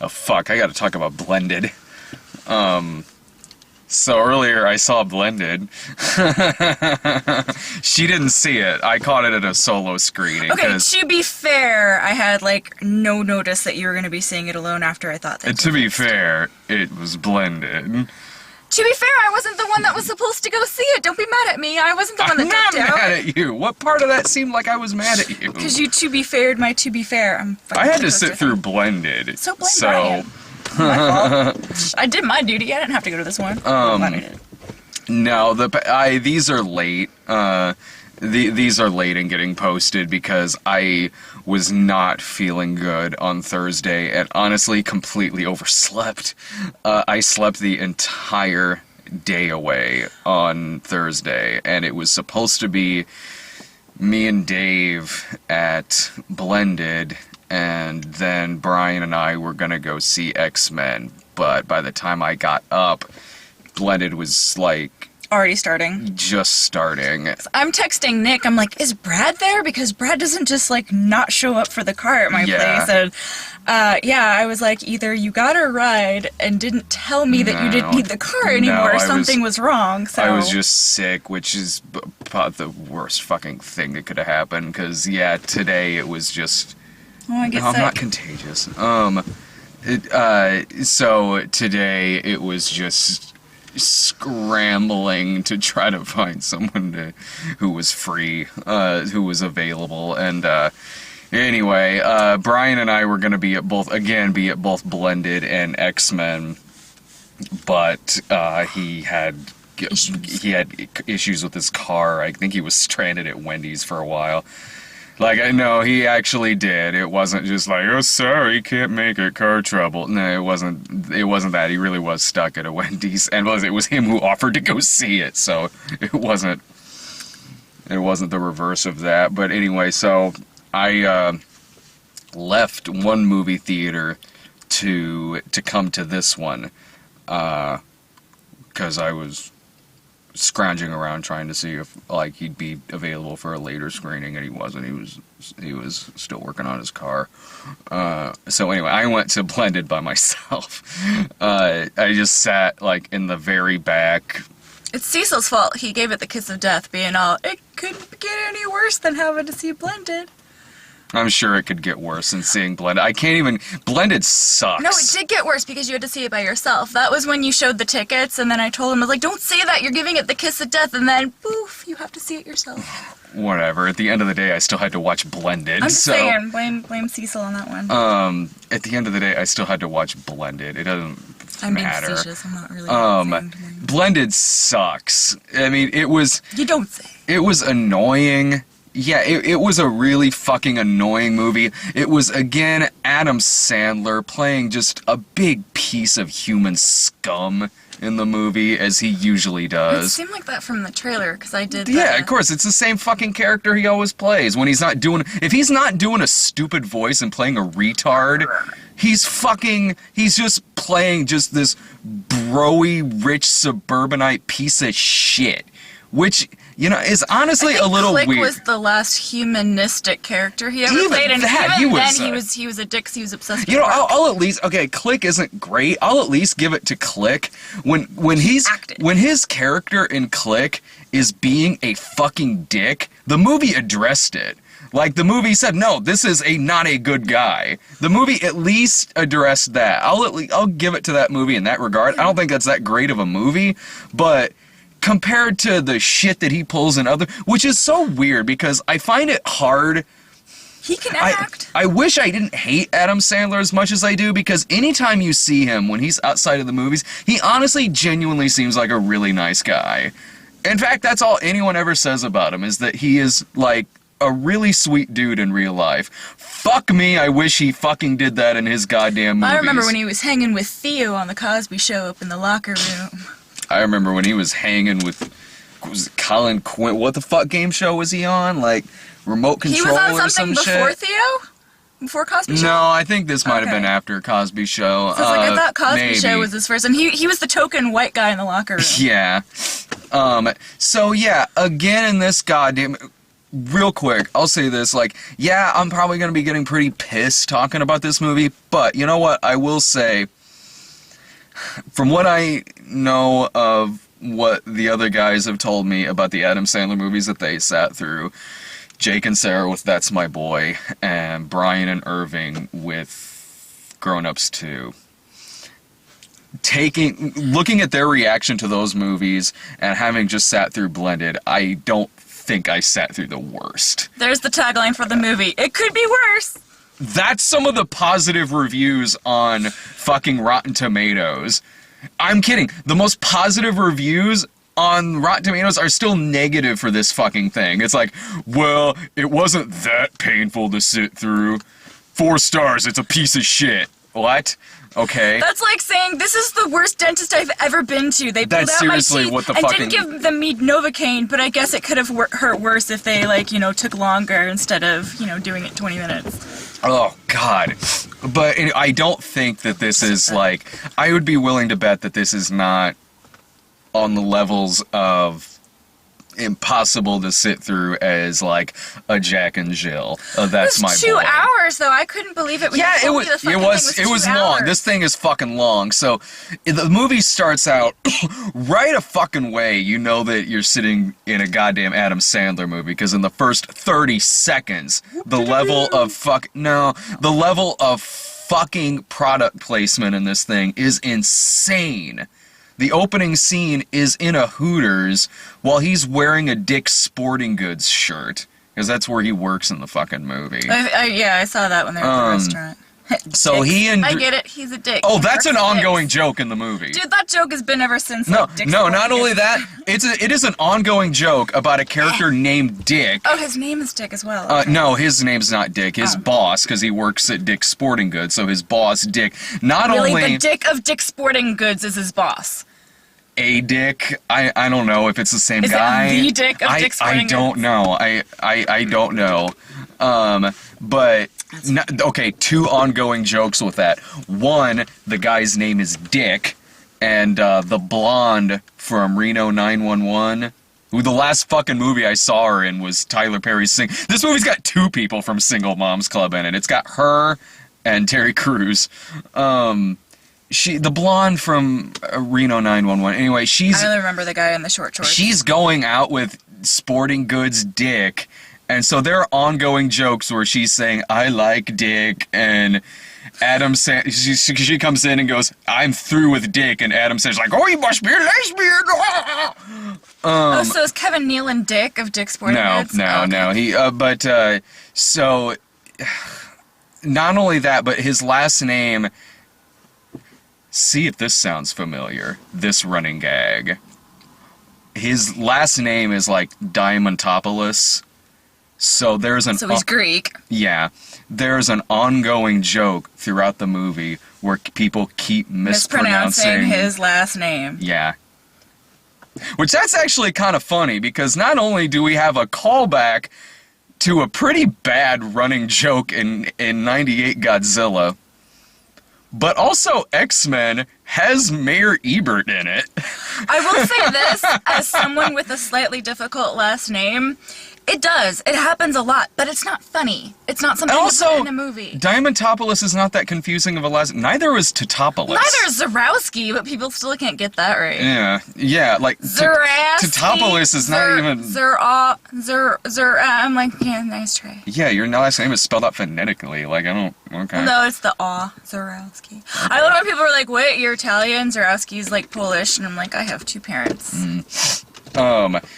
Oh, fuck, I gotta talk about Blended. So earlier I saw Blended. She didn't see it. I caught it at a solo screening. Okay, to be fair, I had, like, no notice that you were going to be seeing it alone after I thought that. To be fair, it was Blended. To be fair, I wasn't the one that was supposed to go see it. Don't be mad at me. I wasn't the one that I'm dipped not out. mad at you. What part of that seemed like I was mad at you? Because you to be faired my to be fair. I had to sit through Blended. So blame Brian. My fault. I did my duty. I didn't have to go to this one. No, these are late. These are late in getting posted because I was not feeling good on Thursday and honestly completely overslept. I slept the entire day away on Thursday, and it was supposed to be me and Dave at Blended, and then Brian and I were gonna go see X-Men, but by the time I got up, Blended was like already starting. Just starting. I'm texting Nick. I'm like, is Brad there? Because Brad doesn't just, like, not show up for the car at my place. And, I was like, either you got a ride and didn't tell me that you didn't need the car anymore, or something was wrong, so... I was just sick, which is about the worst fucking thing that could have happened, because, today it was just... Oh, I get I'm sick. not contagious. So today it was just scrambling to try to find someone who was free, who was available, and anyway, Brian and I were going to be at both Blended and X-Men, but he had issues with his car. I think he was stranded at Wendy's for a while. Like, I know he actually did. It wasn't just like, oh, sorry, can't make it, car trouble. No, it wasn't that. He really was stuck at a Wendy's, and it was him who offered to go see it, so it wasn't the reverse of that. But anyway, so I left one movie theater to come to this one, because I was scrounging around trying to see if he'd be available for a later screening, and he wasn't. He was still working on his car. So anyway, I went to Blended by myself. I just sat in the very back. It's Cecil's fault. He gave it the kiss of death, being all, it couldn't get any worse than having to see Blended. I'm sure it could get worse than seeing Blended. Blended sucks. No, it did get worse because you had to see it by yourself. That was when you showed the tickets, and then I told him, I was like, don't say that, you're giving it the kiss of death, and then, poof, you have to see it yourself. Whatever. At the end of the day, I still had to watch Blended. I'm just saying, blame Cecil on that one. At the end of the day, I still had to watch Blended. It doesn't matter. I'm being facetious, I'm not really Blended sucks. I mean, it was... You don't say. It was annoying. Yeah, it was a really fucking annoying movie. It was, again, Adam Sandler playing just a big piece of human scum in the movie, as he usually does. It seemed like that from the trailer, because I did Yeah, of course, it's the same fucking character he always plays. If he's not doing a stupid voice and playing a retard, he's just playing just this bro-y, rich suburbanite piece of shit. Which, is honestly a little weird. Click was the last humanistic character he ever played, and he was a dick, he was obsessed with I'll at least, Click isn't great. I'll at least give it to Click. When his character in Click is being a fucking dick, the movie addressed it. The movie said, no, this is not a good guy. The movie at least addressed that. I'll give it to that movie in that regard. I don't think that's that great of a movie, but compared to the shit that he pulls in which is so weird because I find it hard. He can act. I wish I didn't hate Adam Sandler as much as I do, because anytime you see him when he's outside of the movies, he honestly genuinely seems like a really nice guy. In fact, that's all anyone ever says about him, is that he is a really sweet dude in real life. Fuck me, I wish he fucking did that in his goddamn movies. I remember when he was hanging with Theo on the Cosby Show up in the locker room. I remember when he was hanging with Colin Quinn. What the fuck game show was he on? Remote Control or some shit? He was on something before Theo? Before Cosby Show? No, I think this might have been after Cosby Show. So I thought Cosby Show was his first, and he was the token white guy in the locker room. Yeah. So yeah, again in this goddamn... real quick, I'll say this, like, yeah, I'm probably going to be getting pretty pissed talking about this movie, but you know what? I will say, from what I know of what the other guys have told me about the Adam Sandler movies that they sat through, Jake and Sarah with That's My Boy, and Brian and Irving with Grown Ups 2. Looking at their reaction to those movies and having just sat through Blended, I don't think I sat through the worst. There's the tagline for the movie. It could be worse. That's some of the positive reviews on fucking Rotten Tomatoes. I'm kidding. The most positive reviews on Rotten Tomatoes are still negative for this fucking thing. It's like, well, it wasn't that painful to sit through. 4 stars, it's a piece of shit. What? Okay. That's like saying, this is the worst dentist I've ever been to. They pulled That's out my seriously teeth what the and fucking... didn't give them me Novocaine, but I guess it could have hurt worse if they, like, took longer instead of, doing it 20 minutes. Oh, God. But I don't think that this is, like... I would be willing to bet that this is not on the levels of impossible to sit through as, like, a Jack and Jill. That's my boy. It was 2 hours, though. I couldn't believe it. Yeah, it was long. This thing is fucking long. So the movie starts out right a fucking way. You know that you're sitting in a goddamn Adam Sandler movie because in the first 30 seconds, the level of fucking product placement in this thing is insane. The opening scene is in a Hooters while he's wearing a Dick's Sporting Goods shirt. Because that's where he works in the fucking movie. I saw that when they were at the restaurant. So he and... I get it, he's a dick. Oh, that's an ongoing joke in the movie. Dude, that joke has been ever since. No, not only that, it is an ongoing joke about a character named Dick. Oh, his name is Dick as well. Okay. No, his name's not Dick. His boss, because he works at Dick's Sporting Goods, so his boss, Dick, the Dick of Dick's Sporting Goods is his boss. A Dick. I don't know if it's the same guy. Is it the Dick of Dick's Sporting Goods? I don't know. I don't know. But okay, 2 ongoing jokes with that. One, the guy's name is Dick, and the blonde from Reno 911, who the last fucking movie I saw her in was Tyler Perry's This movie's got 2 people from Single Moms Club in it. It's got her and Terry Crews. The blonde from Reno 911. Anyway, I only remember the guy in the short shorts. She's going out with Sporting Goods Dick, and so there are ongoing jokes where she's saying, I like Dick, and Adam says, she comes in and goes, I'm through with Dick, and Adam says, like, oh, you must be a lesbian! So is Kevin Nealon Dick of Dick's Sporting Goods? No. So, not only that, but his last name... See if this sounds familiar, this running gag. His last name is like Diamantopoulos. So he's Greek. Yeah. There's an ongoing joke throughout the movie where people keep mispronouncing his last name. Yeah. Which that's actually kind of funny because not only do we have a callback to a pretty bad running joke in 98 Godzilla, but also X-Men has Mayor Ebert in it. I will say this, as someone with a slightly difficult last name, it does. It happens a lot, but it's not funny. It's not something you put in a movie. Diamantopoulos is not that confusing of a last name. Neither is Totopoulos. Neither is Zarowski, but people still can't get that right. Yeah, like Zarowski. Totopoulos is not even... I'm like, yeah, nice try. Yeah, your last name is spelled out phonetically. Like, I don't... Okay. No, it's the aw, Zarowski. Okay. I love when people are like, wait, you're Italian? Zarowski's like Polish. And I'm like, I have 2 parents.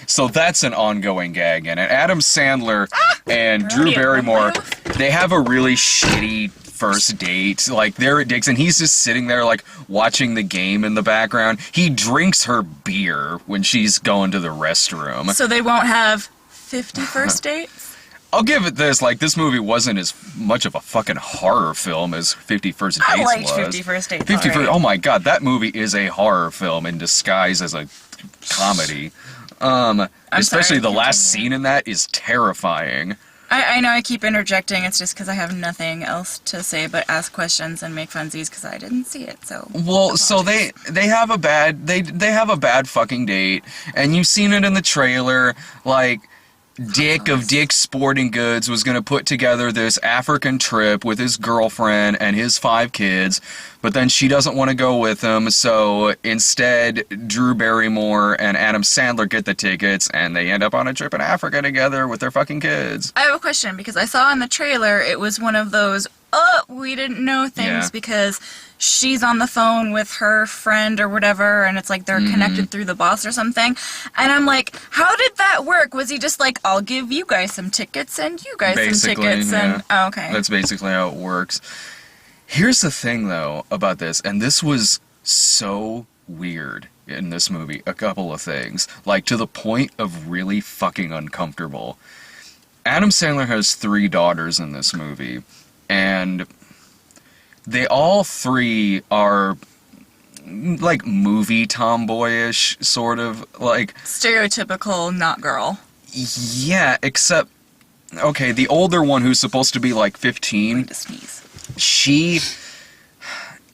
So that's an ongoing gag, and Adam Sandler and Drew Barrymore, they have a really shitty first date. Like, they're at Dick's, and he's just sitting there, like, watching the game in the background. He drinks her beer when she's going to the restroom. So they won't have 50 first dates? I'll give it this, like, this movie wasn't as much of a fucking horror film as 50 First Dates was. I liked 50 First Dates. Oh my god, that movie is a horror film in disguise as a comedy. Especially the last scene in that is terrifying. I know I keep interjecting. It's just because I have nothing else to say but ask questions and make funsies because I didn't see it. So so they have a bad they have a bad fucking date, and you've seen it in the trailer. Like, Dick of Dick's Sporting Goods was going to put together this African trip with his girlfriend and his 5 kids, but then she doesn't want to go with him, so instead Drew Barrymore and Adam Sandler get the tickets, and they end up on a trip in Africa together with their fucking kids. I have a question, because I saw in the trailer it was one of those, we didn't know things because she's on the phone with her friend or whatever, and it's like they're connected through the boss or something. And I'm like, how did that work? Was he just like, I'll give you guys some tickets and you guys some tickets? Yeah. And oh, okay. That's basically how it works. Here's the thing, though, about this, and this was so weird in this movie. A couple of things. Like, to the point of really fucking uncomfortable. Adam Sandler has 3 daughters in this movie, and they all 3 are like movie tomboyish, sort of, like Stereotypical not girl. Yeah, except okay, the older one who's supposed to be like 15,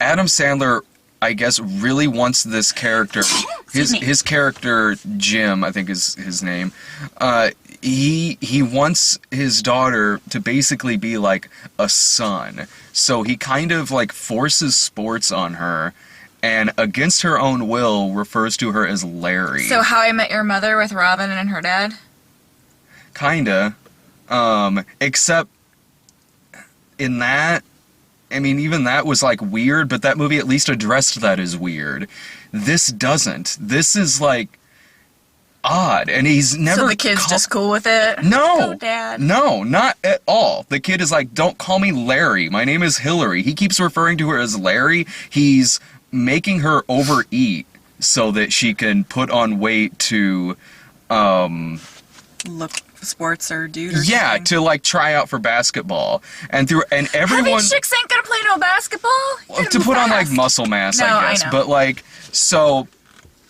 Adam Sandler, I guess, really wants this character. His character Jim, I think is his name. He wants his daughter to basically be like a son. So he kind of like forces sports on her, and against her own will refers to her as Larry. So How I Met Your Mother with Robin and her dad? Kinda. Except in that, I mean, even that was like weird, but that movie at least addressed that as weird. This doesn't. This is like odd, and he's never. So the kid's just cool with it? No, Oh, Dad. No, not at all. The kid is like, don't call me Larry. My name is Hillary. He keeps referring to her as Larry. He's making her overeat so that she can put on weight to, look sports or dude or yeah, something. to like try out for basketball, and everyone. Heavy chicks ain't gonna play no basketball. To put on like muscle mass, No, I guess. I know. But like, so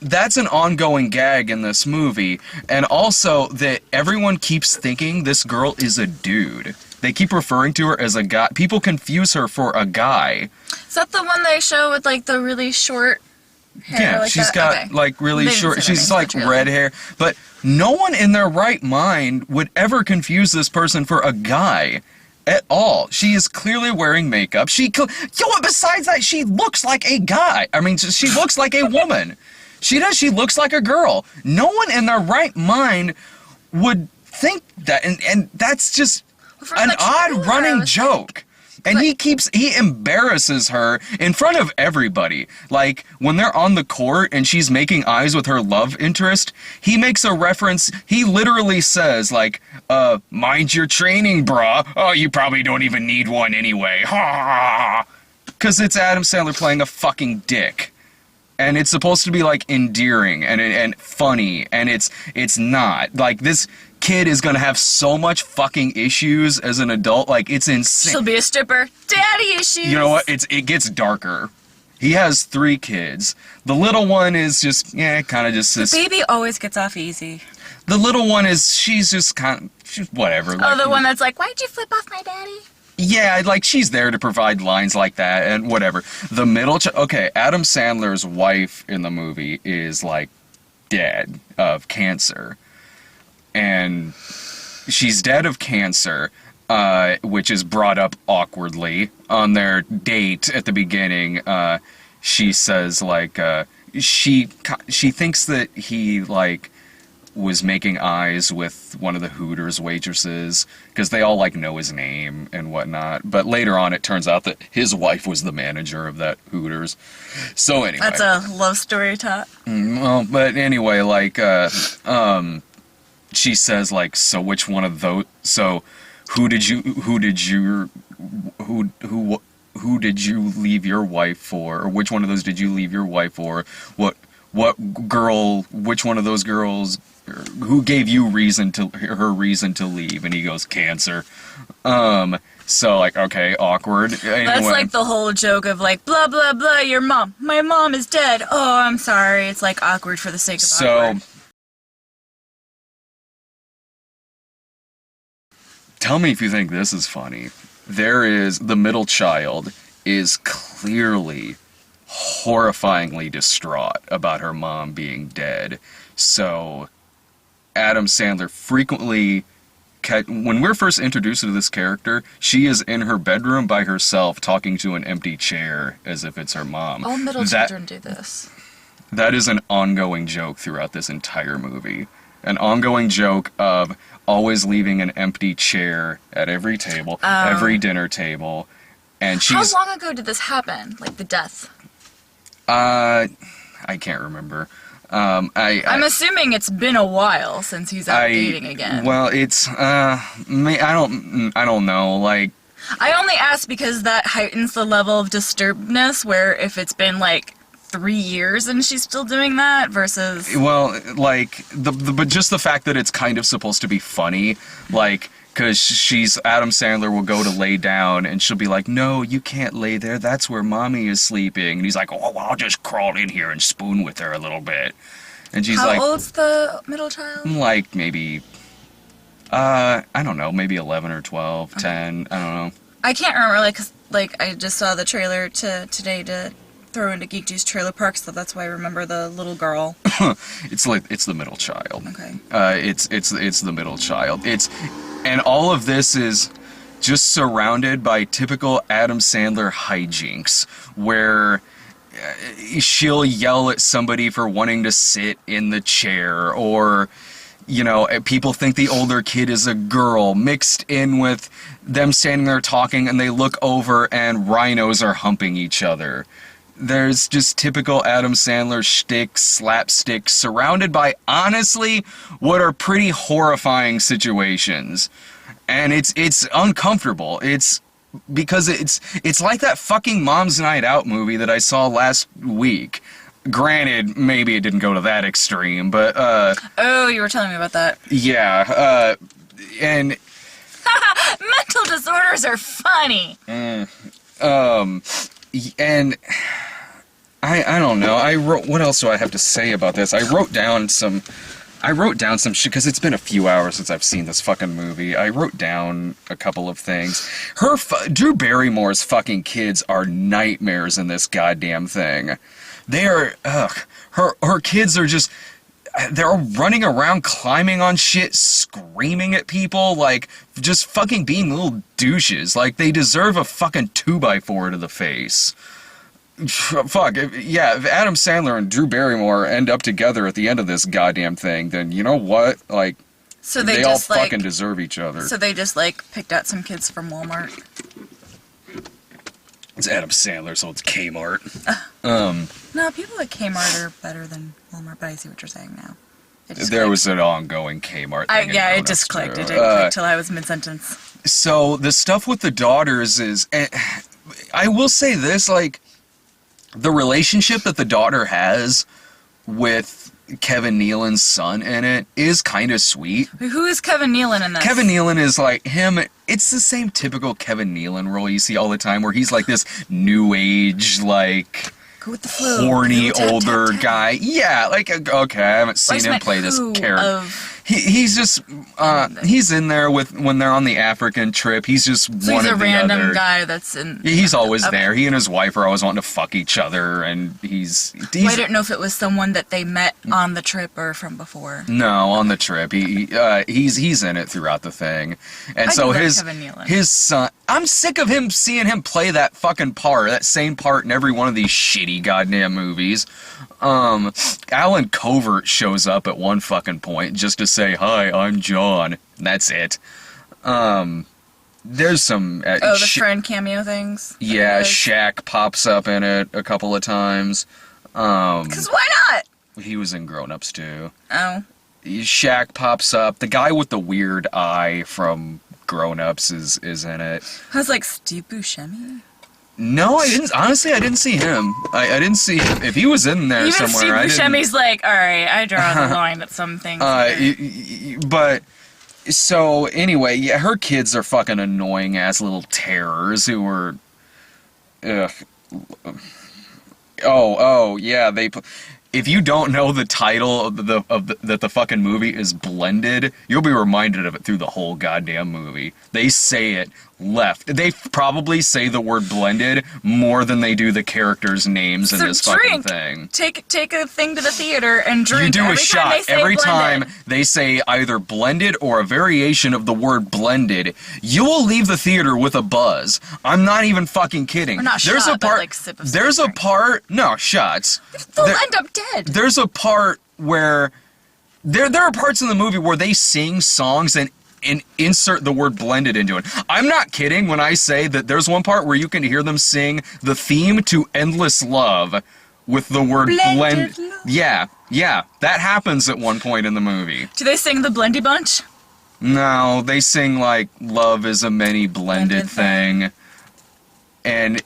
that's an ongoing gag in this movie, and also that everyone keeps thinking this girl is a dude. They keep referring to her as a guy. People confuse her for a guy. Is that the one they show with like the really short hair? Yeah, like she's that? got Okay. like really They didn't short. say that She's in like the trailer. red hair, but no one in their right mind would ever confuse this person for a guy. At all. She is clearly wearing makeup. Besides that, she looks like a guy. I mean, she looks like a woman. She does. She looks like a girl. No one in their right mind would think that, and that's just From an the trailer, odd I running was joke. And he embarrasses her in front of everybody. Like, when they're on the court and she's making eyes with her love interest, he makes a reference, he literally says, like, mind your training, brah. Oh, you probably don't even need one anyway. Ha! Because it's Adam Sandler playing a fucking dick. And it's supposed to be, like, endearing and funny, and it's not. Like, this kid is gonna have so much fucking issues as an adult, like, it's insane. She'll be a stripper. Daddy issues. You know what? It gets darker. He has 3 kids. The little one is just, kind of just this. Baby always gets off easy. The little one is, she's just she's whatever. Oh, the one that's like, why'd you flip off my daddy? Yeah, like, she's there to provide lines like that and whatever. The middle okay, Adam Sandler's wife in the movie is, like, dead of cancer. And she's dead of cancer, which is brought up awkwardly on their date at the beginning. She says, like, she thinks that he, like, was making eyes with one of the Hooters waitresses, because they all, like, know his name and whatnot. But later on, it turns out that his wife was the manager of that Hooters. So anyway. That's a love story talk. Well, but anyway, like, she says, like, so which one of those, so who did you leave your wife for, or which one of those did you leave your wife for, what girl, which one of those girls, who gave you her reason to leave? And he goes, cancer. So, like, okay, awkward. Anyway. That's like the whole joke of like, blah, blah, blah, my mom is dead. Oh, I'm sorry. It's like awkward for the sake of awkward. Tell me if you think this is funny. The middle child is clearly horrifyingly distraught about her mom being dead. So Adam Sandler frequently... When we're first introduced to this character, she is in her bedroom by herself talking to an empty chair as if it's her mom. All middle children do this. That is an ongoing joke throughout this entire movie. An ongoing joke of always leaving an empty chair at every table, every dinner table. And she's... How long ago did this happen? Like the death? I can't remember. I'm assuming it's been a while since he's out dating again. Well, it's I don't know. Like, I only ask because that heightens the level of disturbedness. Where if it's been like 3 years and she's still doing that versus... Well, like but just the fact that it's kind of supposed to be funny, like. Because Adam Sandler will go to lay down, and she'll be like, no, you can't lay there, that's where mommy is sleeping. And he's like, oh, well, I'll just crawl in here and spoon with her a little bit. And she's like... How old's the middle child? Like, maybe, I don't know, maybe 11 or 12, okay. 10, I don't know. I can't remember, because I just saw the trailer today to throw into Geek Juice Trailer Park, so that's why I remember the little girl. It's the middle child. Okay. It's the middle child. And all of this is just surrounded by typical Adam Sandler hijinks, where she'll yell at somebody for wanting to sit in the chair, or, you know, people think the older kid is a girl, mixed in with them standing there talking and they look over and rhinos are humping each other. There's just typical Adam Sandler shtick, slapstick, surrounded by, honestly, what are pretty horrifying situations. And it's uncomfortable. It's because it's like that fucking Mom's Night Out movie that I saw last week. Granted, maybe it didn't go to that extreme, but... Oh, you were telling me about that. Yeah, and... Mental disorders are funny! And I don't know. What else do I have to say about this? I wrote down some shit because it's been a few hours since I've seen this fucking movie. I wrote down a couple of things. Drew Barrymore's fucking kids are nightmares in this goddamn thing. They're her kids are just... They're running around, climbing on shit, screaming at people, like, just fucking being little douches. Like, they deserve a fucking 2x4 to the face. Fuck, if Adam Sandler and Drew Barrymore end up together at the end of this goddamn thing, then you know what? Like, so they all fucking deserve each other. So they just, picked out some kids from Walmart? It's Adam Sandler, so it's Kmart. No, people at Kmart are better than Walmart, but I see what you're saying now. There was an ongoing Kmart thing. It just clicked. It didn't click till I was mid-sentence. So, the stuff with the daughters is... I will say this, like, the relationship that the daughter has with Kevin Nealon's son in it is kind of sweet. Who is Kevin Nealon in this? Kevin Nealon is like him. It's the same typical Kevin Nealon role you see all the time, where he's like this new age, like... Go with the flow. Horny older guy. Yeah, like, okay, I haven't seen him play this character. He's just, he's in there when they're on the African trip. He's just one of the other. He's a random guy that's in... He's always there. He and his wife are always wanting to fuck each other, and he's I don't know if it was someone that they met on the trip or from before. No, on the trip. He's in it throughout the thing. And so his son... I'm sick of seeing him play that fucking part, that same part in every one of these shitty goddamn movies. Alan Covert shows up at one fucking point just to say, hi, I'm John. And that's it. There's some... the friend cameo things? Yeah, Shaq pops up in it a couple of times. Because why not? He was in Grown Ups, too. Oh. Shaq pops up. The guy with the weird eye from Grown Ups is in it. I was like, Steve Buscemi? No, I didn't. Honestly, I didn't see him. I didn't see him. If he was in there somewhere, I didn't. Steve Buscemi's like, all right, I draw the line at some things. But so anyway, yeah, her kids are fucking annoying ass little terrors who were. Yeah, they. If you don't know the title of that the fucking movie is Blended, you'll be reminded of it through the whole goddamn movie. They say it left. They probably say the word blended more than they do the characters' names in So this fucking drink. thing. Take a thing to the theater and drink. You do every a shot time they say every time blended. they say either blended or a variation of the word blended. You will leave the theater with a buzz. I'm not even fucking kidding. Or not there's shot, a but, part. like, sip of There's a something. part. No shots. They'll There- end up dead. There's a part where there are parts in the movie where they sing songs and insert the word blended into it. I'm not kidding when I say that there's one part where you can hear them sing the theme to Endless Love with the word Blended blend. love. Yeah, that happens at one point in the movie. Do they sing the Blendy Bunch? No, they sing like love is a many blended Blended thing. And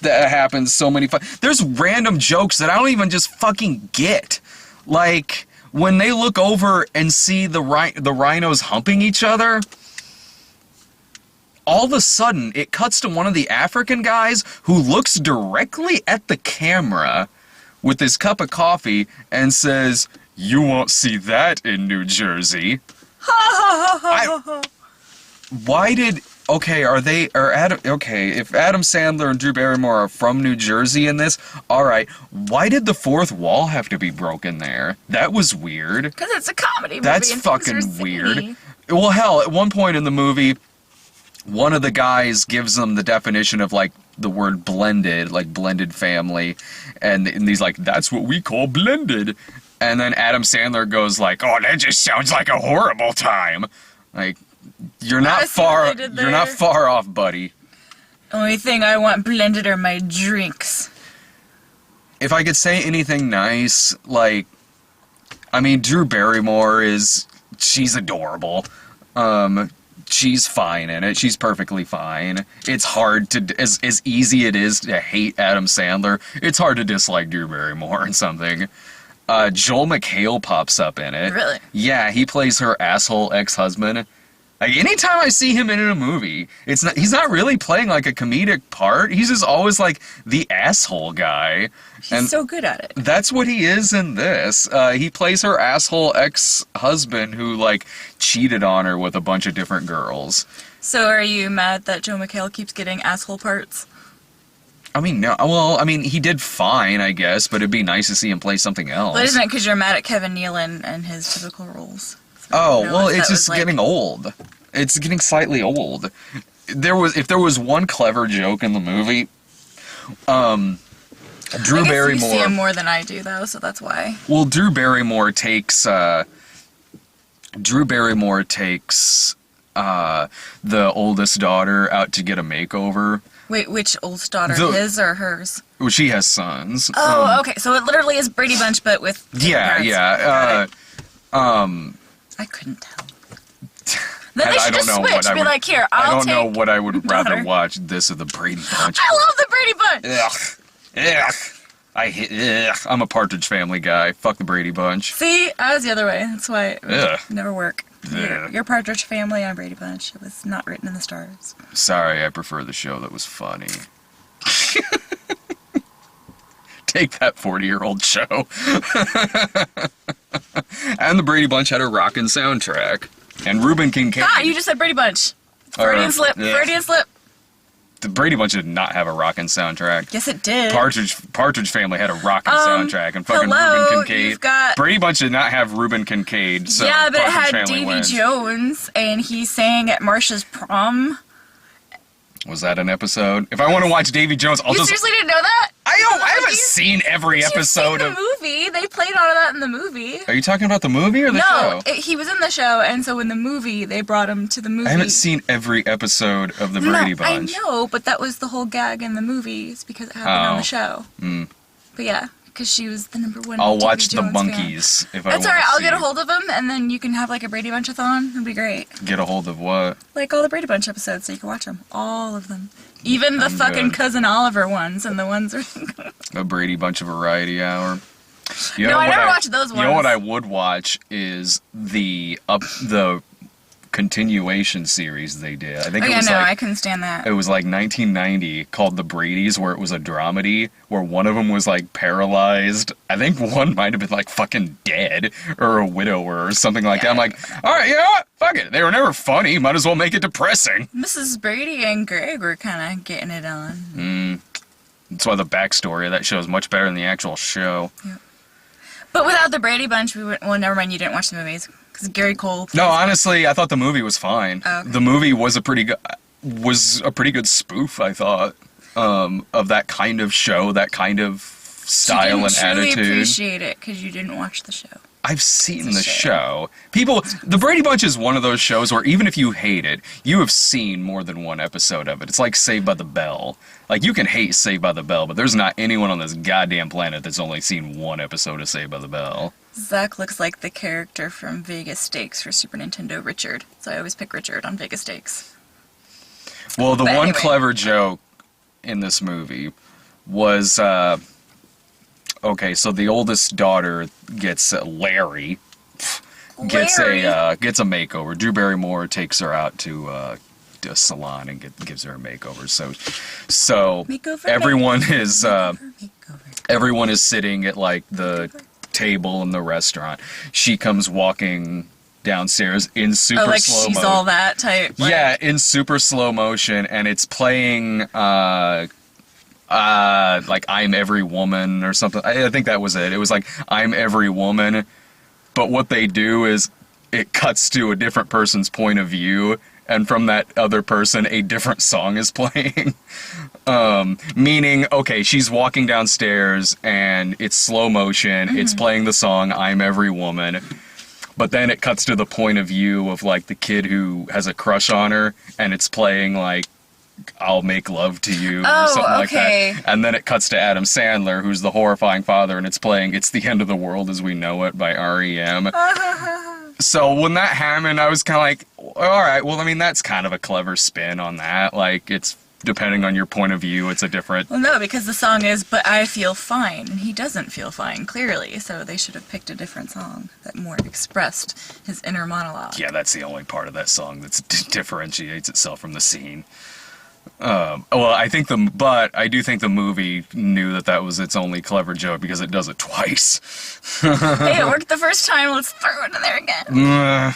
that happens so many there's random jokes that I don't even just fucking get. Like when they look over and see the rhinos humping each other, all of a sudden it cuts to one of the African guys who looks directly at the camera with his cup of coffee and says, "You won't see that in New Jersey." Why did... Okay, if Adam Sandler and Drew Barrymore are from New Jersey in this, alright, why did the fourth wall have to be broken there? That was weird. Because it's a comedy movie. That's and things are fucking weird. zany. Well, hell, at one point in the movie, one of the guys gives them the definition of, like, the word blended, like blended family, and he's like, "That's what we call blended." And then Adam Sandler goes like, "Oh, that just sounds like a horrible time." Like, you're not I see what far, they did you're not there. far off, buddy. Only thing I want blended are my drinks. If I could say anything nice, like, I mean, Drew Barrymore she's adorable. She's fine in it. She's perfectly fine. It's hard to, as easy it is to hate Adam Sandler, it's hard to dislike Drew Barrymore in something. Joel McHale pops up in it. Really? Yeah, he plays her asshole ex-husband. Like, anytime I see him in a movie, he's not really playing like a comedic part. He's just always like the asshole guy. She's so good at it. That's what he is in this. He plays her asshole ex-husband who, like, cheated on her with a bunch of different girls. So are you mad that Joe McHale keeps getting asshole parts? I mean, no. Well, I mean, he did fine, I guess, but it'd be nice to see him play something else. Well, isn't it because you're mad at Kevin Nealon and his typical roles? So I Oh, don't know well, if it's that just was, like- getting old. It's getting slightly old. If there was one clever joke in the movie, Drew I guess Barrymore. you see him more than I do, though, so that's why. Well, Drew Barrymore takes the oldest daughter out to get a makeover. Wait, which oldest daughter? The- His or hers? Well, she has sons. Oh, okay. So it literally is Brady Bunch, but with different Yeah, parents. yeah. Got it. I couldn't tell. Then they I should don't just know switch. what I Be would- like, here, I I'll don't know take what I would rather daughter. watch. This or the Brady Bunch. I love the Brady Bunch. Ugh. I'm a Partridge Family guy. Fuck the Brady Bunch. See, I was the other way. That's why it would Ugh. never work. Ugh. Your Partridge Family on Brady Bunch. It was not written in the stars. Sorry, I prefer the show that was funny. Take that, 40-year-old show. And the Brady Bunch had a rockin' soundtrack. And Reuben Kincaid. Ah, you just said Brady Bunch. Freudian slip. yeah. Freudian slip. The Brady Bunch did not have a rockin' soundtrack. Yes, it did. Partridge Family had a rockin' soundtrack, and fucking hello, Reuben Kincaid. you've got- Brady Bunch did not have Reuben Kincaid, so yeah, but it Partridge had Family Davy wins. Jones, and he sang at Marsha's prom. Was that an episode? If I want to watch Davy Jones, I'll You just. seriously didn't know that? I haven't You- seen every You've episode seen of. the movie. They played all of that in the movie. Are you talking about the movie or the No, show? he was in the show, and so in the movie, they brought him to the movie. I haven't seen every episode of the Brady No, Bunch. I know, but that was the whole gag in the movies because it happened on Oh. the show. Mm. But yeah, because she was the number one. I'll Davy watch the Jones fan. Monkeys if I That's want alright. to I'll see. get a hold of him, and then you can have like a Brady Bunch-a-thon. It'll be great. Get a hold of what? Like all the Brady Bunch episodes, so you can watch them, all of them, even the I'm fucking good. Cousin Oliver ones, and the ones. A Brady Bunch Variety Hour. You No, know I what never watched those You know ones. what I would watch is the continuation series they did. I think Oh it yeah, was no, like I couldn't stand that. it was like 1990, called The Bradys, where it was a dramedy where one of them was like paralyzed. I think one might have been like fucking dead or a widower or something like that. I'm like, all right, you know what? Fuck it. They were never funny. Might as well make it depressing. Mrs. Brady and Greg were kind of getting it on. That's why the backstory of that show is much better than the actual show. Yeah. But without the Brady Bunch, we would. Well, never mind. You didn't watch the movies because Gary Cole. No, honestly, I thought the movie was fine. Oh, okay. The movie was a pretty good spoof, I thought, of that kind of show, that kind of style and you didn't truly attitude. appreciate it because you didn't watch the show. I've seen It's a the shame. show. People, The Brady Bunch is one of those shows where even if you hate it, you have seen more than one episode of it. It's like Saved by the Bell. Like, you can hate Saved by the Bell, but there's not anyone on this goddamn planet that's only seen one episode of Saved by the Bell. Zach looks like the character from Vegas Stakes for Super Nintendo, Richard. So I always pick Richard on Vegas Stakes. Well, the But one anyway. clever joke in this movie was, okay, so the oldest daughter gets Larry gets a makeover. Drew Barrymore takes her out to a salon and gives her a makeover. So Makeover, everyone makeover, is makeover. everyone is sitting at like the table in the restaurant. She comes walking downstairs in super Oh, like slow she's motion. all that type. Like, Yeah, in super slow motion, and it's playing like I'm Every Woman or something. I think that was it. It was like I'm Every Woman, but what they do is it cuts to a different person's point of view, and from that other person, a different song is playing. Meaning, okay, she's walking downstairs, and it's slow motion. It's playing the song I'm Every Woman. But then it cuts to the point of view of, like, the kid who has a crush on her, and it's playing, like, I'll Make Love to You, or Oh, something like okay. that. And then it cuts to Adam Sandler, who's the horrifying father, and it's playing It's the End of the World as We Know It by R.E.M. So when that happened, I was kind of like, all right, well, I mean, that's kind of a clever spin on that. Like, it's, depending on your point of view, it's a different... Well, no, because the song is "But I Feel Fine," and he doesn't feel fine, clearly. So they should have picked a different song that more expressed his inner monologue. Yeah, that's the only part of that song that differentiates itself from the scene. Well, I do think the movie knew that was its only clever joke because it does it twice. Hey, it worked the first time. Let's throw it in there again.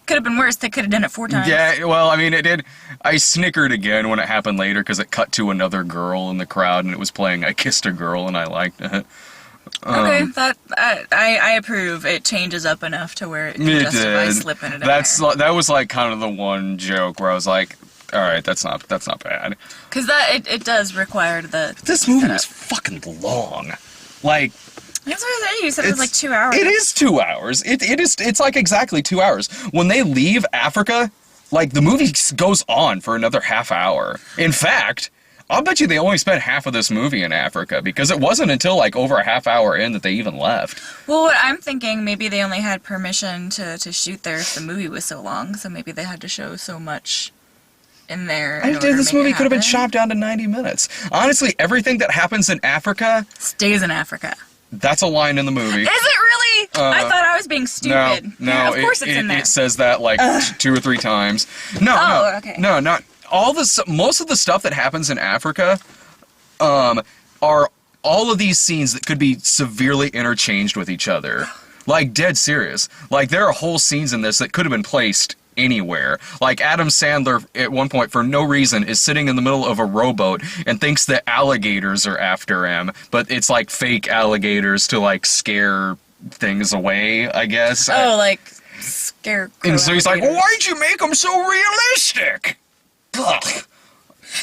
Could have been worse. They could have done it 4 times. Yeah, well, I mean, it did. I snickered again when it happened later because it cut to another girl in the crowd and it was playing I Kissed a Girl and I liked it. Okay, that I approve. It changes up enough to where it can justify slipping it in there. That was like kind of the one joke where I was like, all right, that's not bad. Because it does require the. This movie setup. was fucking long. Like, That's what I said. You said it was like 2 hours. It is 2 hours. It's like exactly 2 hours. When they leave Africa, like the movie goes on for another half hour. In fact, I'll bet you they only spent half of this movie in Africa because it wasn't until like over a half hour in that they even left. Well, what I'm thinking, maybe they only had permission to shoot there if the movie was so long, so maybe they had to show so much in there. This movie could have been chopped down to 90 minutes. Honestly, everything that happens in Africa, Stays in Africa. that's a line in the movie. Is it really? I thought I was being stupid. No, Yeah, of course it's in there. It says that like 2 or 3 times. No, okay. No, not all this. Most of the stuff that happens in Africa, are all of these scenes that could be severely interchanged with each other. Like, dead serious. Like, there are whole scenes in this that could have been placed anywhere. Like, Adam Sandler, at one point, for no reason, is sitting in the middle of a rowboat and thinks that alligators are after him, but it's, like, fake alligators to, like, scare things away, I guess. Oh, like scarecrow. And so he's like, alligators. why'd you make them so realistic? Ugh.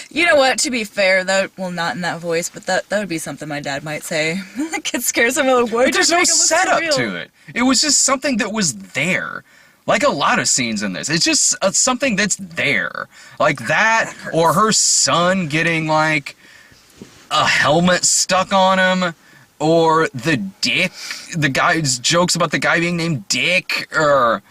You know what? To be fair, not in that voice, but that would be something my dad might say. Like, it scares him. Like, why There's no setup to it. It was just something that was there. Like a lot of scenes in this. It's just something that's there. Like that, or her son getting, like, a helmet stuck on him, or the guy's jokes about the guy being named Dick, or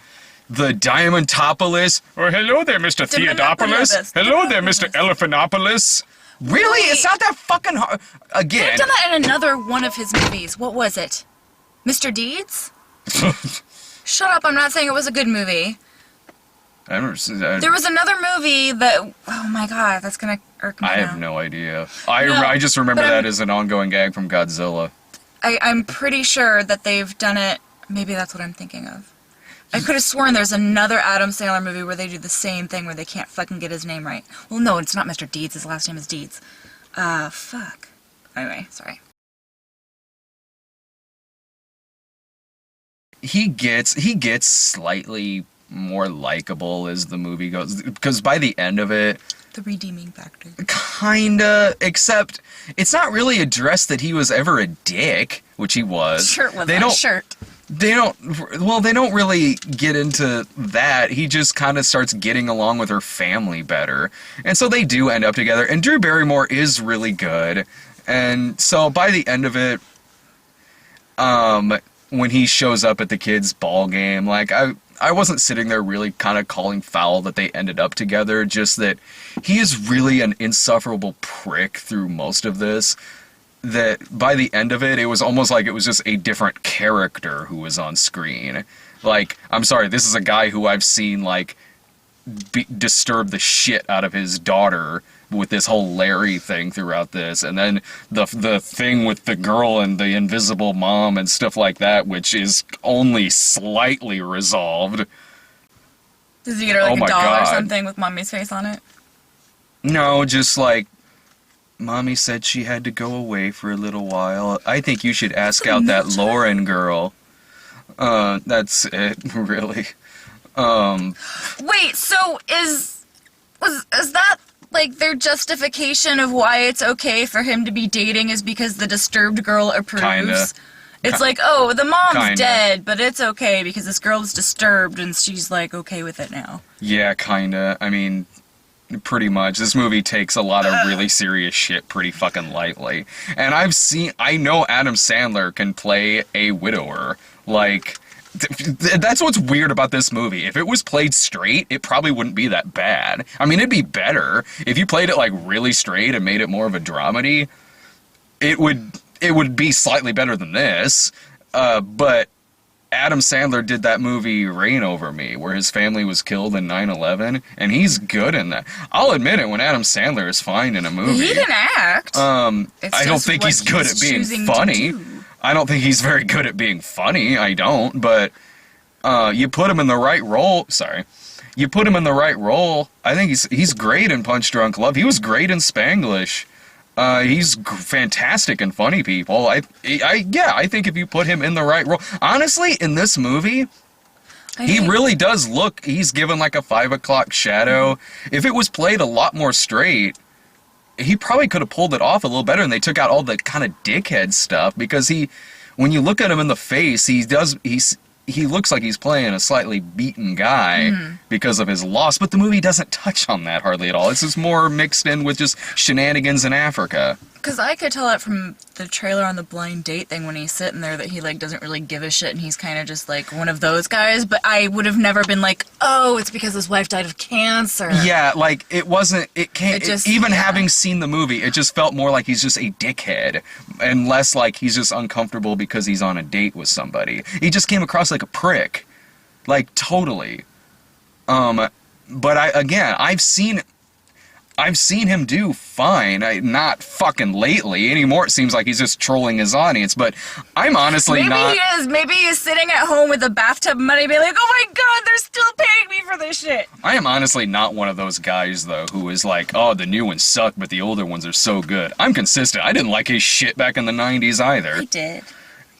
the Diamantopoulos, or hello there, Mr. Theodopoulos. Hello there, Mr. Elephanopoulos. Really? It's not that fucking hard. Again. I've done that in another one of his movies. What was it? Mr. Deeds? Shut up, I'm not saying it was a good movie. I don't. There was another movie that. Oh my god, that's gonna irk me. I now. have no idea. No, I just remember but that as an ongoing gag from Godzilla. I'm pretty sure that they've done it. Maybe that's what I'm thinking of. I could have sworn there's another Adam Sandler movie where they do the same thing where they can't fucking get his name right. Well, no, it's not Mr. Deeds. His last name is Deeds. Fuck. Anyway, sorry. He gets slightly more likable as the movie goes, because by the end of it, The redeeming factor. kinda, except it's not really addressed that he was ever a dick, which he was. Shirt with They a don't shirt. they don't really get into that. He just kind of starts getting along with her family better. And so they do end up together. And Drew Barrymore is really good. And so by the end of it, when he shows up at the kids' ball game, like, I wasn't sitting there really kind of calling foul that they ended up together, just that he is really an insufferable prick through most of this. That by the end of it, it was almost like it was just a different character who was on screen. Like, I'm sorry, this is a guy who I've seen, like, disturb the shit out of his daughter with this whole Larry thing throughout this, and then the thing with the girl and the invisible mom and stuff like that, which is only slightly resolved. Does he get her like Oh a doll my or God. something with mommy's face on it? No, just like, Mommy said she had to go away for a little while. I think you should ask out that Lauren girl. That's it, really. Wait, so is that like their justification of why it's okay for him to be dating is because the disturbed girl approves? Kinda. It's like, oh, the mom's Kinda. dead, but it's okay because this girl's disturbed and she's like okay with it now. Yeah, kinda. I mean, pretty much. This movie takes a lot of really serious shit pretty fucking lightly. And I know Adam Sandler can play a widower. Like, that's what's weird about this movie. If it was played straight, it probably wouldn't be that bad. I mean, it'd be better. If you played it, like, really straight and made it more of a dramedy, it would be slightly better than this. But Adam Sandler did that movie Reign Over Me, where his family was killed in 9/11, and he's good in that. I'll admit it, when Adam Sandler is fine in a movie. He can act. I don't think he's good at being funny. I don't think he's very good at being funny. I don't, but you put him in the right role. Sorry. You put him in the right role. I think he's great in Punch Drunk Love. He was great in Spanglish. He's fantastic in Funny People. I think if you put him in the right role, honestly, in this movie, he really does look. He's given like a 5 o'clock shadow. If it was played a lot more straight, he probably could have pulled it off a little better. And they took out all the kind of dickhead stuff, because when you look at him in the face, he looks like he's playing a slightly beaten guy because of his loss, but the movie doesn't touch on that hardly at all. It's just more mixed in with just shenanigans in Africa. Because I could tell it from the trailer on the blind date thing when he's sitting there that he like doesn't really give a shit and he's kind of just like one of those guys. But I would have never been like, oh, it's because his wife died of cancer. Yeah, like it wasn't. Having seen the movie, it just felt more like he's just a dickhead, and less like he's just uncomfortable because he's on a date with somebody. He just came across like a prick, like totally. But I've seen him do fine. Not fucking lately anymore. It seems like he's just trolling his audience. But I'm honestly not. Maybe he is. Maybe he's sitting at home with a bathtub money, being like, "Oh my god, they're still paying me for this shit." I am honestly not one of those guys though who is like, "Oh, the new ones suck, but the older ones are so good." I'm consistent. I didn't like his shit back in the '90s either. He did.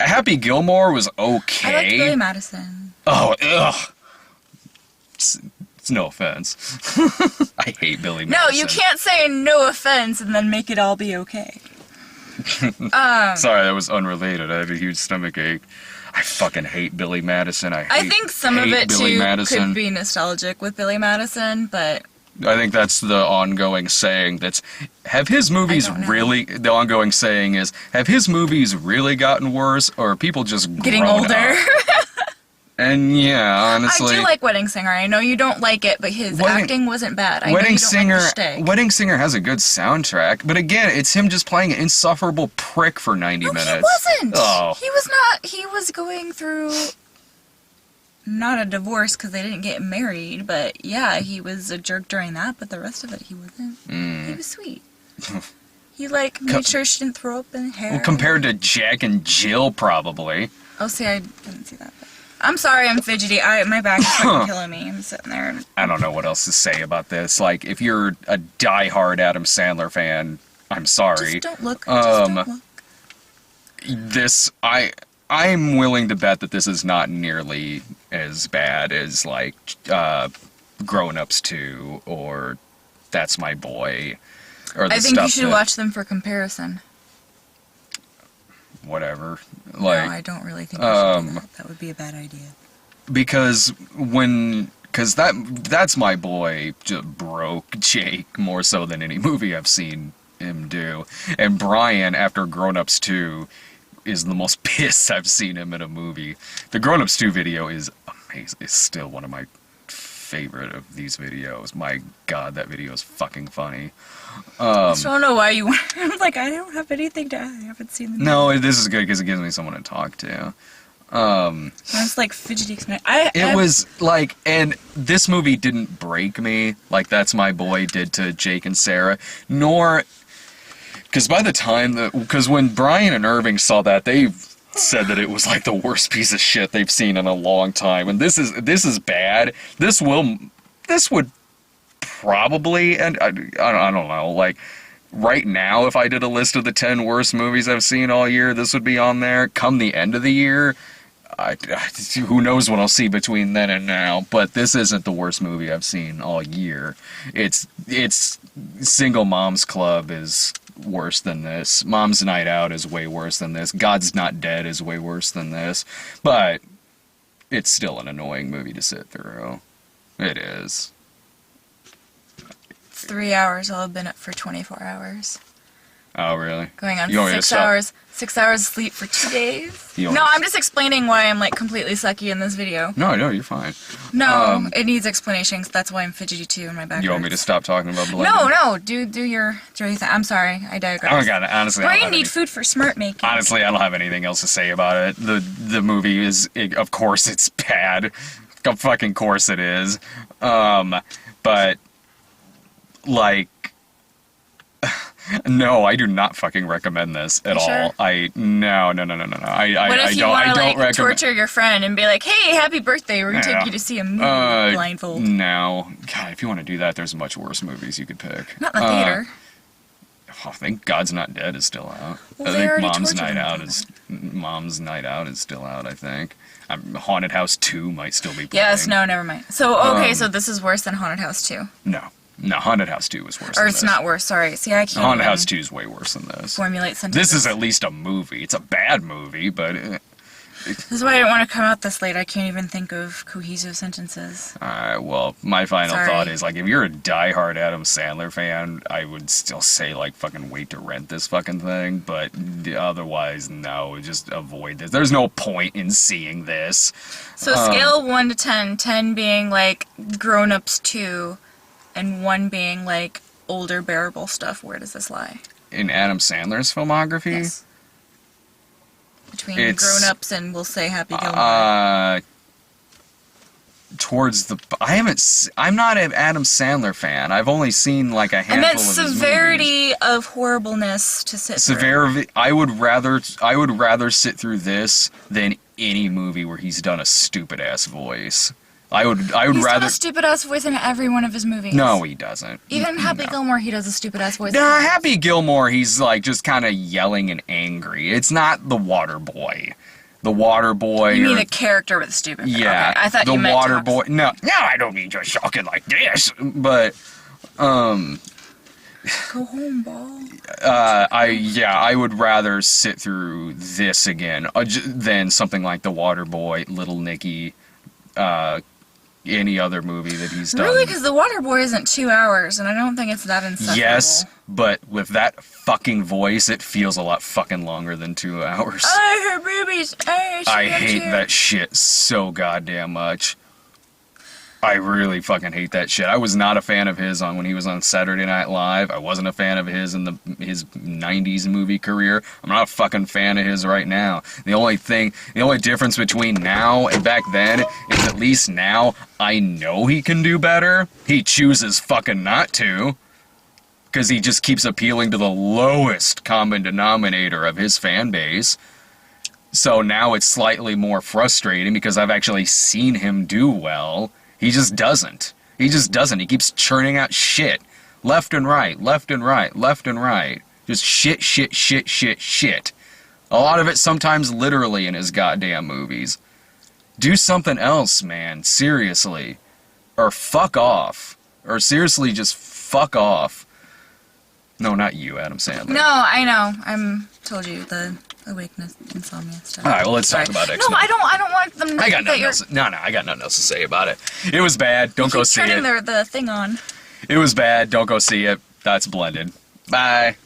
Happy Gilmore was okay. I liked Billy Madison. Oh, ugh. It's no offense. I hate Billy Madison. No, you can't say no offense and then make it all be okay. Sorry, that was unrelated. I have a huge stomach ache. I fucking hate Billy Madison. I think some of it Billy too Madison. could be nostalgic with Billy Madison, but I think that's the ongoing saying. Have his movies really? The ongoing saying is, have his movies really gotten worse, or are people just getting grown older? up? And yeah, honestly, I do like Wedding Singer. I know you don't like it, but his acting wasn't bad. I know you don't like the shtick. Wedding Singer has a good soundtrack, but again, it's him just playing an insufferable prick for 90 minutes. He wasn't. Oh. He was not. He was going through not a divorce because they didn't get married, but yeah, he was a jerk during that, but the rest of it he wasn't. He was sweet. He, like, made sure she didn't throw up in hair. Well, compared to Jack and Jill, probably. Oh, see, I didn't see that. But I'm sorry, I'm fidgety. My back is fucking killing me. I'm sitting there. I don't know what else to say about this. Like, if you're a diehard Adam Sandler fan, I'm sorry. Just don't look. Just don't look. This, I'm willing to bet that this is not nearly as bad as, like, Grown Ups 2 or That's My Boy. Or the I think you stuff should watch them for comparison. Whatever. Like, no, I don't really think you should do that. That would be a bad idea. Because That's My Boy just broke Jake more so than any movie I've seen him do. And Brian, after Grown Ups 2, is the most pissed I've seen him in a movie. The Grown Ups 2 video is amazing. It's still one of my favorite of these videos. My God, that video is fucking funny. I just don't know why you want. I'm like, I don't have anything to. I haven't seen the No, this is good because it gives me someone to talk to. It's like fidgety. It was like, and this movie didn't break me like That's My Boy did to Jake and Sarah, nor because by the time because when Brian and Irving saw that, they said that it was like the worst piece of shit they've seen in a long time, and this is bad. This would probably, and I don't know, like right now, if I did a list of the 10 worst movies I've seen all year, this would be on there. Come the end of the year, who knows what I'll see between then and now, but this isn't the worst movie I've seen all year. It's Single Moms Club is worse than this. Mom's Night Out is way worse than this. God's Not Dead is way worse than this, but it's still an annoying movie to sit through. It is. 3 hours. I'll have been up for 24 hours. Oh, really? Going on You want me to 6 stop? hours. 6 hours of sleep for 2 days. You want No, me to- I'm just explaining why I'm like completely sucky in this video. No, you're fine. No, it needs explanations. That's why I'm fidgety too in my back. You want me to hurts. stop talking about blending? No, do your thing. I'm sorry, I digress. Oh, God, honestly, I don't Brain have need any- food for smart making. Honestly, I don't have anything else to say about it. The movie is, of course, it's bad. Of fucking course it is. But like, no, I do not fucking recommend this at You all. sure? No. What I if you don't want to like recommend. torture your friend and be like, "Hey, happy birthday! We're gonna Yeah. take you to see a movie blindfold." No, God, if you want to do that, there's much worse movies you could pick. Not in the theater. I think God's Not Dead is still out. Well, I they think already Mom's tortured Night him Out for is Mom's Night Out is still out. I think. Haunted House 2 might still be playing. Yes, no, never mind. So okay, so this is worse than Haunted House 2. No, Haunted House 2 is worse. Or than it's this. not worse. Sorry. See, I can't. Haunted even House 2 is way worse than this. Formulate sentences. This is at least a movie. It's a bad movie, but This is why I didn't want to come out this late. I can't even think of cohesive sentences. well, my final Sorry. thought is like if you're a diehard Adam Sandler fan, I would still say like fucking wait to rent this fucking thing, but otherwise no, just avoid this. There's no point in seeing this. So scale 1 to 10, 10 being like Grown Ups 2, and 1 being like older bearable stuff. Where does this lie? In Adam Sandler's filmography, Yes. Between It's, Grown Ups and we'll say Happy Gilmore. towards the I'm not an Adam Sandler fan. I've only seen like a I handful meant of his movies. severity of horribleness to sit through. Severity. I would rather sit through this than any movie where he's done a stupid ass voice. I would He's rather. done a stupid ass voice in every one of his movies. No, he doesn't. Even Happy Gilmore, he does a stupid ass voice. Nah, Happy Gilmore, he's like just kind of yelling and angry. It's not the Water Boy. The Water Boy. You mean or- the character with stupid? Yeah, Okay, I thought the you meant Water Tox. Boy. No, I don't mean just shocking like this. But Go home, ball. I would rather sit through this again than something like The Water Boy, Little Nicky, any other movie that he's done. Really? Because The Water Boy isn't 2 hours, and I don't think it's that insufferable. Yes, but with that fucking voice, it feels a lot fucking longer than 2 hours. I heard boobies. I hate that shit so goddamn much. I really fucking hate that shit. I was not a fan of his when he was on Saturday Night Live. I wasn't a fan of his in his 90s movie career. I'm not a fucking fan of his right now. The only difference between now and back then is at least now I know he can do better. He chooses fucking not to. Because he just keeps appealing to the lowest common denominator of his fan base. So now it's slightly more frustrating because I've actually seen him do well. He just doesn't. He just doesn't. He keeps churning out shit. Left and right, left and right, left and right. Just shit, shit, shit, shit, shit. A lot of it sometimes literally in his goddamn movies. Do something else, man. Seriously. Or fuck off. Or seriously just fuck off. No, not you, Adam Sandler. No, I know. Told you the awakeness, insomnia stuff. All right, well, let's talk about X-Men. No, I don't want them to I got think that nothing else. No, I got nothing else to say about it. It was bad. Don't go see it. Turning the thing on. It was bad. Don't go see it. That's blended. Bye.